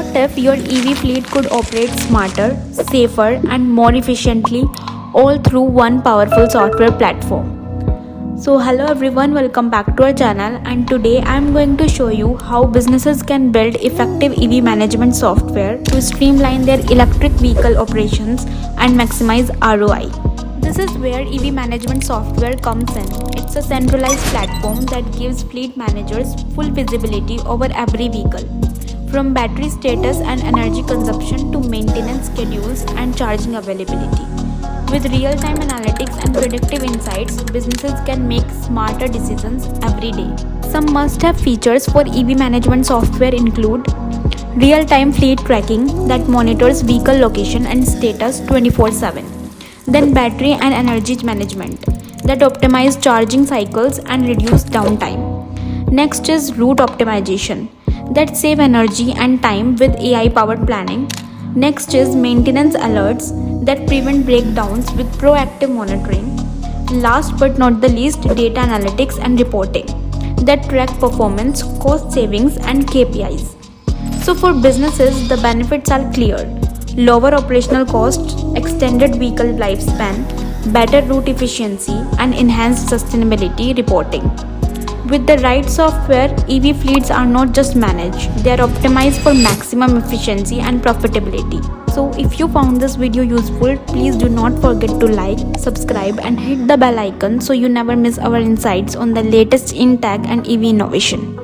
What if your EV fleet could operate smarter, safer, and more efficiently, all through one powerful software platform? So hello everyone, welcome back to our channel, and today I am going to show you how businesses can build effective EV management software to streamline their electric vehicle operations and maximize ROI. This is where EV management software comes in. It's a centralized platform that gives fleet managers full visibility over every vehicle, from battery status and energy consumption to maintenance schedules and charging availability. With real-time analytics and predictive insights, businesses can make smarter decisions every day. Some must-have features for EV management software include real-time fleet tracking that monitors vehicle location and status 24/7. Then battery and energy management that optimize charging cycles and reduce downtime. Next is route optimization that save energy and time with AI-powered planning. Next is maintenance alerts that prevent breakdowns with proactive monitoring. Last but not the least, data analytics and reporting that track performance, cost savings, and KPIs. So for businesses, the benefits are clear: lower operational costs, extended vehicle lifespan, better route efficiency, and enhanced sustainability reporting. With the right software, EV fleets are not just managed, they are optimized for maximum efficiency and profitability. So if you found this video useful, please do not forget to like, subscribe, and hit the bell icon so you never miss our insights on the latest in tech and EV innovation.